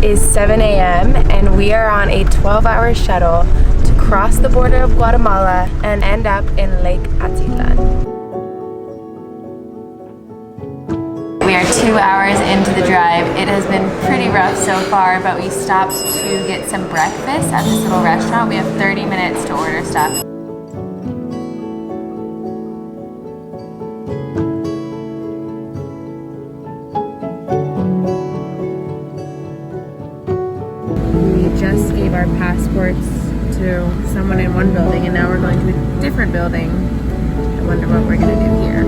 It is 7 a.m. and we are on a 12-hour shuttle to cross the border of Guatemala and end up in Lake Atitlan. We are 2 hours into the drive. It has been pretty rough so far, but we stopped to get some breakfast at this little restaurant. We have 30 minutes to order stuff. Just gave our passports to someone in one building and now we're going to a different building. I wonder what we're gonna do here.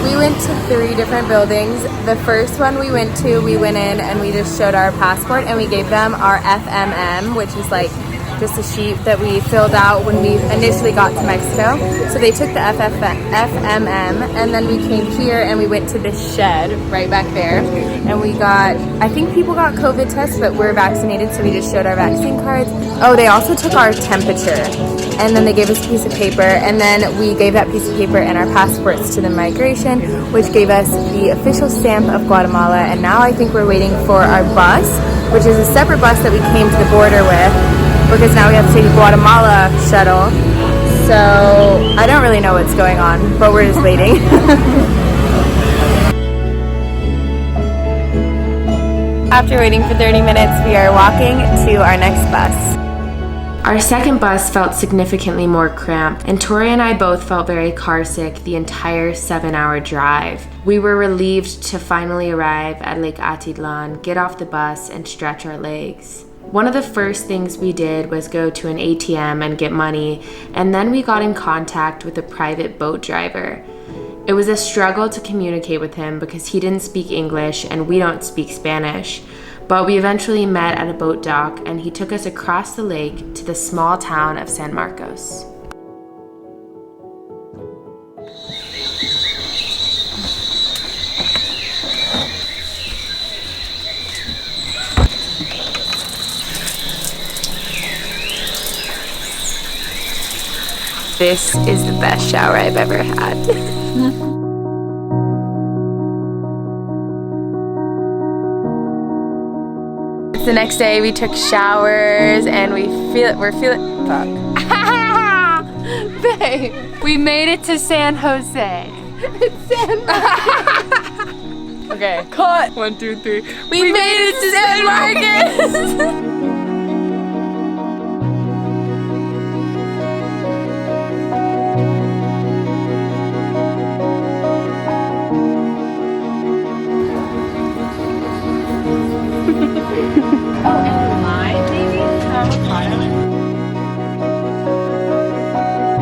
We went to 3 different buildings. The first one we went in and we just showed our passport and we gave them our FMM, which is like just a sheet that we filled out when we initially got to Mexico. So they took the FMM and then we came here and we went to this shed right back there and we got, I think people got COVID tests, but we're vaccinated, so we just showed our vaccine cards. Oh, they also took our temperature and then they gave us a piece of paper and then we gave that piece of paper and our passports to the migration, which gave us the official stamp of Guatemala. And now I think we're waiting for our bus, which is a separate bus that we came to the border with, because now we have to take a Guatemala shuttle. So I don't really know what's going on, but we're just waiting. After waiting for 30 minutes, we are walking to our next bus. Our second bus felt significantly more cramped, and Tori and I both felt very car sick the entire 7-hour drive. We were relieved to finally arrive at Lake Atitlan, get off the bus, and stretch our legs. One of the first things we did was go to an ATM and get money, and then we got in contact with a private boat driver. It was a struggle to communicate with him because he didn't speak English and we don't speak Spanish, but we eventually met at a boat dock and he took us across the lake to the small town of San Marcos. This is the best shower I've ever had. It's the next day. We took showers and we're feeling fuck. Babe, we made it to San Jose. It's San Marcos. Okay, cut. 1, 2, 3. We made it to San Marcos.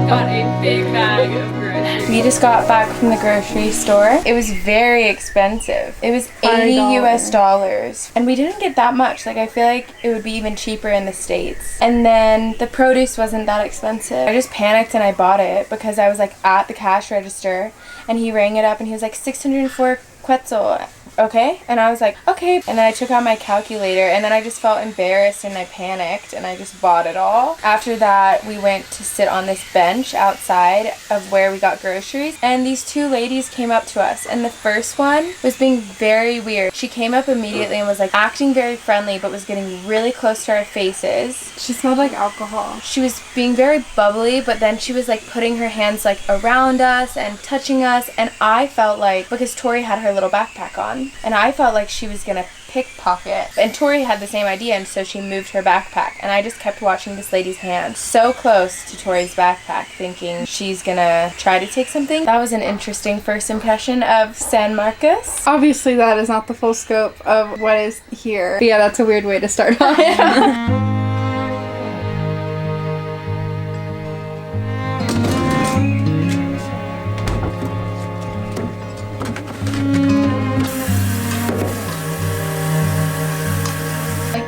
Got a big bag of groceries. We just got back from the grocery store. It was very expensive. It was $80 US. And we didn't get that much. Like, I feel like it would be even cheaper in the States. And then the produce wasn't that expensive. I just panicked and I bought it because I was like at the cash register and he rang it up and he was like 604 quetzal. Okay? And I was like, okay. And then I took out my calculator and then I just felt embarrassed and I panicked and I just bought it all. After that, we went to sit on this bench outside of where we got groceries and these 2 ladies came up to us and the first one was being very weird. She came up immediately and was like acting very friendly but was getting really close to our faces. She smelled like alcohol. She was being very bubbly, but then she was like putting her hands like around us and touching us, and I felt like, because Tori had her little backpack on, and I felt like she was gonna pickpocket. And Tori had the same idea, and so she moved her backpack. And I just kept watching this lady's hand so close to Tori's backpack, thinking she's gonna try to take something. That was an interesting first impression of San Marcos. Obviously, that is not the full scope of what is here. But yeah, that's a weird way to start off.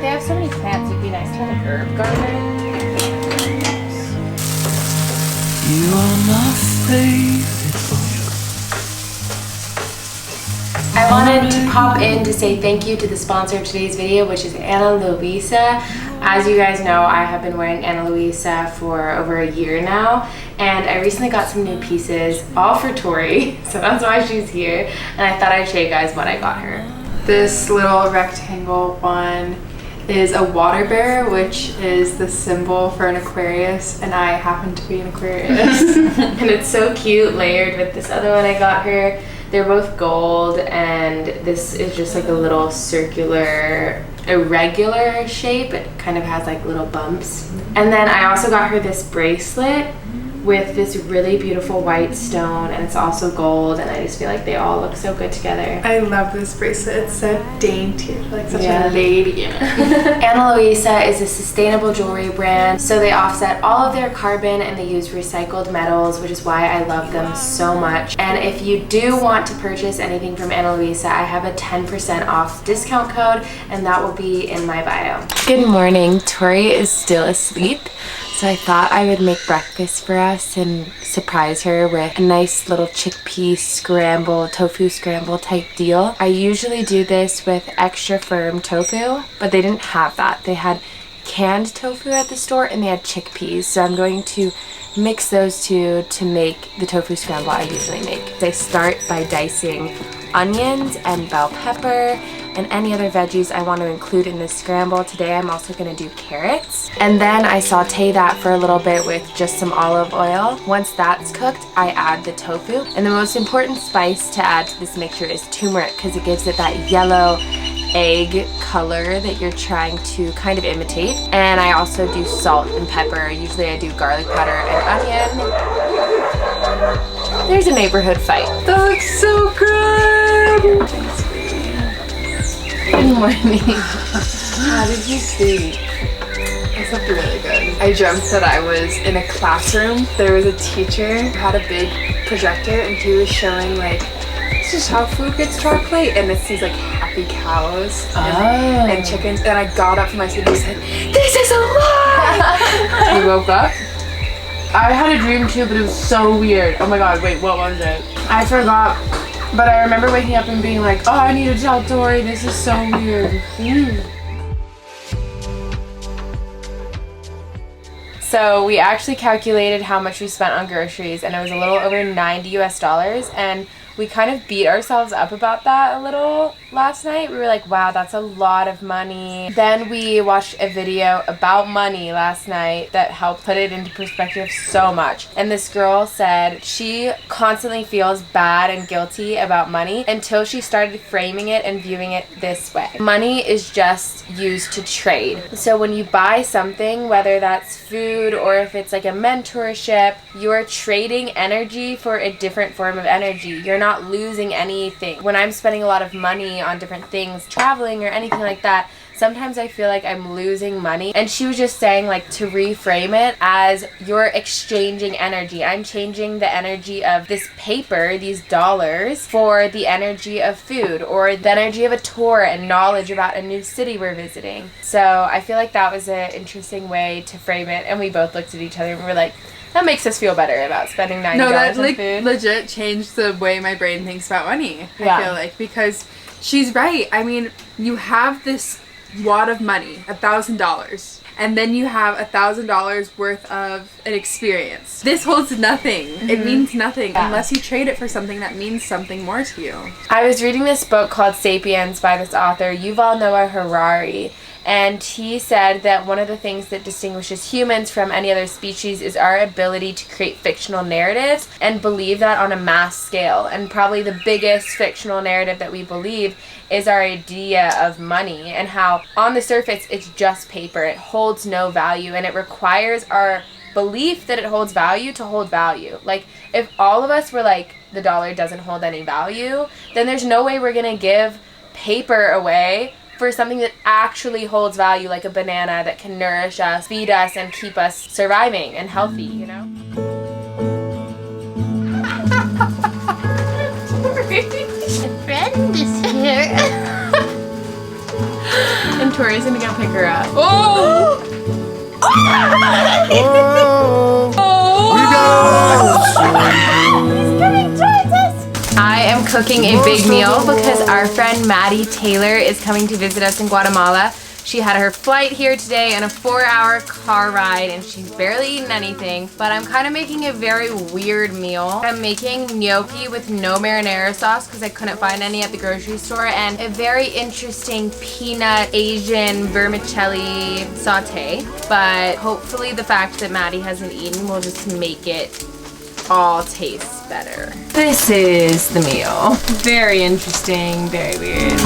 They have so many plants, it'd be nice to have an herb garden. You are my favorite book. I wanted to pop in to say thank you to the sponsor of today's video, which is Ana Luisa. As you guys know, I have been wearing Ana Luisa for over a year now, and I recently got some new pieces, all for Tori, so that's why she's here, and I thought I'd show you guys what I got her. This little rectangle one is a water bear, which is the symbol for an Aquarius, and I happen to be an Aquarius. And it's so cute, layered with this other one I got her. They're both gold, and this is just like a little circular, irregular shape. It kind of has like little bumps. And then I also got her this bracelet with this really beautiful white stone, and it's also gold, and I just feel like they all look so good together. I love this bracelet. It's so dainty, like such a lady. Ana Luisa is a sustainable jewelry brand, so they offset all of their carbon and they use recycled metals, which is why I love them so much. And if you do want to purchase anything from Ana Luisa, I have a 10% off discount code, and that will be in my bio. Good morning. Tori is still asleep, so I thought I would make breakfast for us and surprise her with a nice little chickpea scramble, tofu scramble type deal. I usually do this with extra firm tofu, but they didn't have that. They had canned tofu at the store and they had chickpeas, so I'm going to mix those two to make the tofu scramble I usually make. I start by dicing onions and bell pepper and any other veggies I want to include in this scramble. Today I'm also going to do carrots. And then I saute that for a little bit with just some olive oil. Once that's cooked, I add the tofu. And the most important spice to add to this mixture is turmeric, because it gives it that yellow egg color that you're trying to kind of imitate. And I also do salt and pepper. Usually I do garlic powder and onion. There's a neighborhood fight. That looks so good! Good morning. How did you sleep? I slept really good. I dreamt that I was in a classroom. There was a teacher who had a big projector, and he was showing like, this is how food gets to our plate, and it's these like happy cows and chickens. And I got up from my seat and said, "This is a lie!" You woke up? I had a dream too, but it was so weird. Oh my god, wait, what was it? I forgot. But I remember waking up and being like, oh, I need to tell Tori, this is so weird. So we actually calculated how much we spent on groceries, and it was a little over $90 US, and we kind of beat ourselves up about that a little last night. We were like, wow, that's a lot of money. Then we watched a video about money last night that helped put it into perspective so much. And this girl said she constantly feels bad and guilty about money until she started framing it and viewing it this way. Money is just used to trade. So when you buy something, whether that's food or if it's like a mentorship, you're trading energy for a different form of energy. You're not losing anything. When I'm spending a lot of money on different things, traveling or anything like that, sometimes I feel like I'm losing money. And she was just saying like to reframe it as you're exchanging energy. I'm changing the energy of this paper, these dollars, for the energy of food or the energy of a tour and knowledge about a new city we're visiting. So I feel like that was an interesting way to frame it, and we both looked at each other and were like, that makes us feel better about spending $90 No, that on like food. legit changed the way my brain thinks about money. Yeah. I feel like, because she's right. I mean, you have this wad of money, $1,000, and then you have $1,000 worth of an experience. This holds nothing. It means nothing unless you trade it for something that means something more to you. I was reading this book called Sapiens by this author, Yuval Noah Harari. And he said that one of the things that distinguishes humans from any other species is our ability to create fictional narratives and believe that on a mass scale. And probably the biggest fictional narrative that we believe is our idea of money, and how on the surface it's just paper. It holds no value, and it requires our belief that it holds value to hold value. Like, if all of us were like, the dollar doesn't hold any value, then there's no way we're gonna give paper away for something that actually holds value, like a banana that can nourish us, feed us, and keep us surviving and healthy, you know? A friend is here. And Tori's gonna go pick her up. Oh! He's coming towards us. I am cooking a big meal because our friend Maddie Taylor is coming to visit us in Guatemala. She had her flight here today and a 4-hour car ride, and she's barely eaten anything. But I'm kind of making a very weird meal. I'm making gnocchi with no marinara sauce because I couldn't find any at the grocery store, and a very interesting peanut Asian vermicelli saute. But hopefully the fact that Maddie hasn't eaten will just make it all taste better. This is the meal. Very interesting, very weird.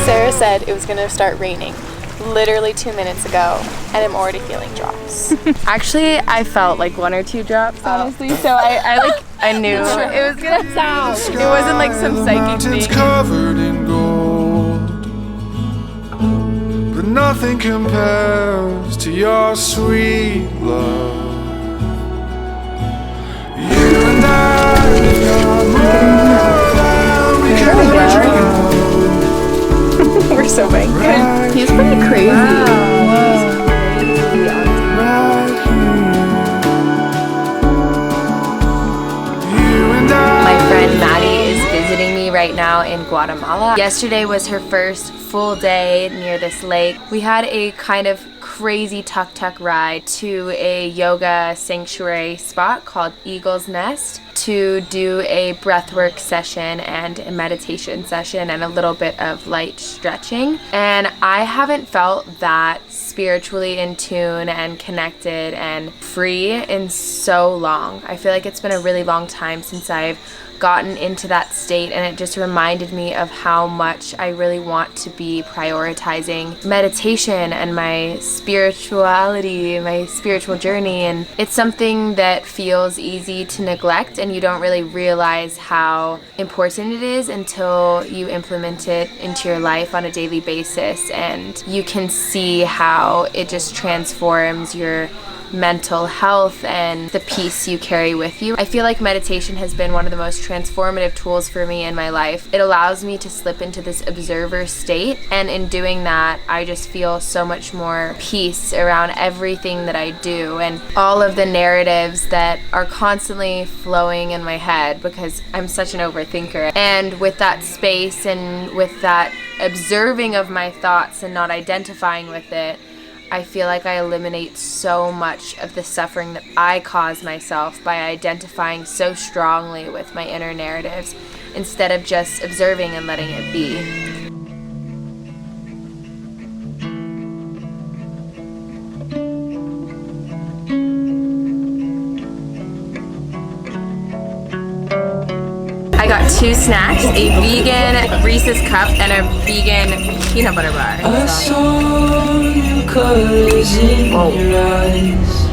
Sarah said it was gonna start raining literally 2 minutes ago, and I'm already feeling drops. Actually, I felt like 1 or 2 drops, honestly, so I knew it was gonna sound. It wasn't like some psychic thing. Covered in gold, but nothing compares to your sweet love. You and I, we can never dream. We're so big. He's pretty crazy. My friend Maddie is visiting me right now in Guatemala. Yesterday was her first full day near this lake. We had a kind of crazy tuk-tuk ride to a yoga sanctuary spot called Eagle's Nest to do a breathwork session and a meditation session and a little bit of light stretching. And I haven't felt that spiritually in tune and connected and free in so long. I feel like it's been a really long time since I've gotten into that state, and it just reminded me of how much I really want to be prioritizing meditation and my spirituality, my spiritual journey. And it's something that feels easy to neglect, and you don't really realize how important it is until you implement it into your life on a daily basis, and you can see how it just transforms your mental health and the peace you carry with you. I feel like meditation has been one of the most transformative tools for me in my life. It allows me to slip into this observer state, and in doing that, I just feel so much more peace around everything that I do and all of the narratives that are constantly flowing in my head because I'm such an overthinker. And with that space and with that observing of my thoughts and not identifying with it, I feel like I eliminate so much of the suffering that I cause myself by identifying so strongly with my inner narratives instead of just observing and letting it be. I got 2 snacks, a vegan Reese's cup and a vegan peanut butter bar. It's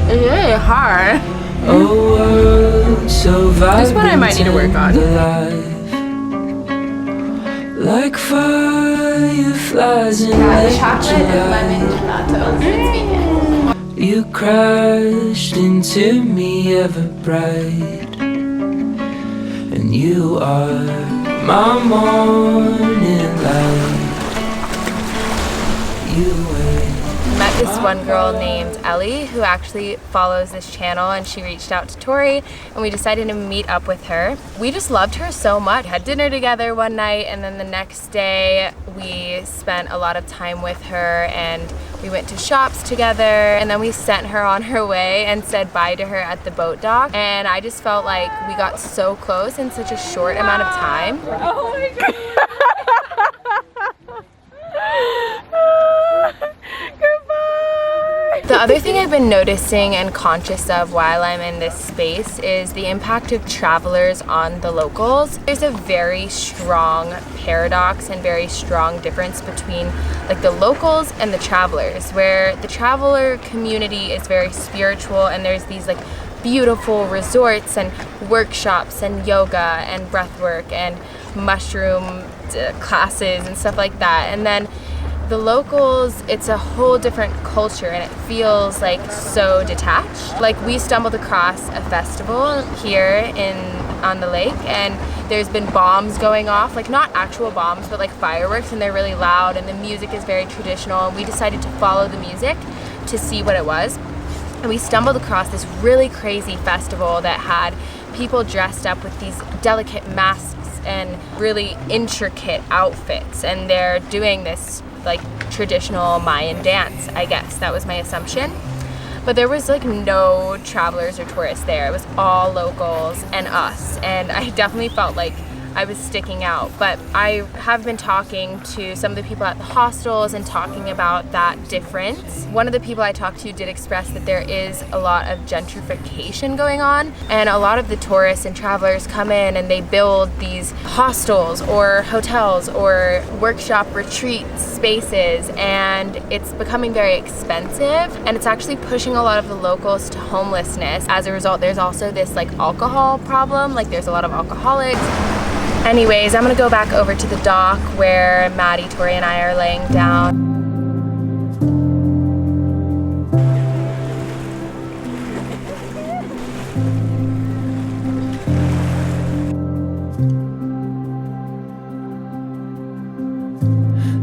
really hard. This one I might need to work on. Like fireflies in chocolate and lemon gelato. It's vegan. You crashed into me ever bright, and you are my morning light. Met this one girl named Ellie who actually follows this channel, and she reached out to Tori and we decided to meet up with her. We just loved her so much. Had dinner together one night, and then the next day we spent a lot of time with her and we went to shops together, and then we sent her on her way and said bye to her at the boat dock, and I just felt like we got so close in such a short amount of time. Oh my god. The other thing I've been noticing and conscious of while I'm in this space is the impact of travelers on the locals. There's a very strong paradox and very strong difference between like the locals and the travelers, where the traveler community is very spiritual and there's these like beautiful resorts and workshops and yoga and breathwork and mushroom classes and stuff like that. And then the locals, it's a whole different culture and it feels like so detached. Like we stumbled across a festival here on the lake, and there's been bombs going off, like not actual bombs, but like fireworks, and they're really loud, and the music is very traditional, and we decided to follow the music to see what it was. And we stumbled across this really crazy festival that had people dressed up with these delicate masks and really intricate outfits, and they're doing this like traditional Mayan dance, I guess. That was my assumption. But there was like no travelers or tourists there. It was all locals and us, and I definitely felt like I was sticking out. But I have been talking to some of the people at the hostels and talking about that difference. One of the people I talked to did express that there is a lot of gentrification going on, and a lot of the tourists and travelers come in and they build these hostels or hotels or workshop retreat spaces, and it's becoming very expensive, and it's actually pushing a lot of the locals to homelessness. As a result, there's also this like alcohol problem, like there's a lot of alcoholics. Anyways, I'm gonna go back over to the dock where Maddie, Tori, and I are laying down.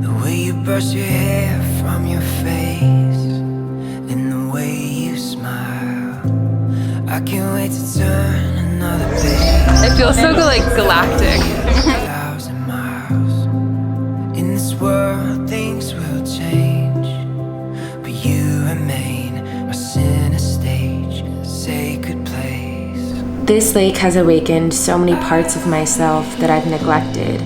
The way you brush your hair from your face, and the way you smile, I can't wait to turn another page. It feels so like galactic. 1,000 miles. In this world, things will change, but you remain a center stage, sacred place. This lake has awakened so many parts of myself that I've neglected.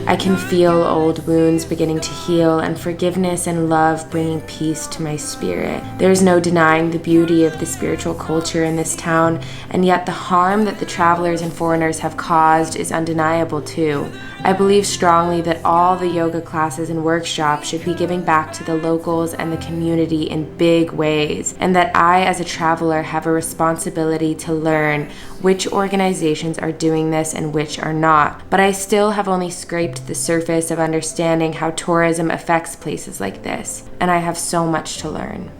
I can feel old wounds beginning to heal, and forgiveness and love bringing peace to my spirit. There's no denying the beauty of the spiritual culture in this town, and yet the harm that the travelers and foreigners have caused is undeniable too. I believe strongly that all the yoga classes and workshops should be giving back to the locals and the community in big ways, and that I, as a traveler, have a responsibility to learn which organizations are doing this and which are not. But I still have only scraped the surface of understanding how tourism affects places like this, and I have so much to learn.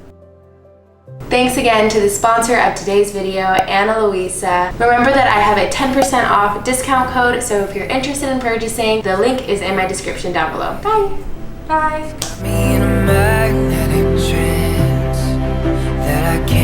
Thanks again to the sponsor of today's video, Ana Luisa. Remember that I have a 10% off discount code, so if you're interested in purchasing, the link is in my description down below. Bye! Bye! Me in a magnetic trance that I can't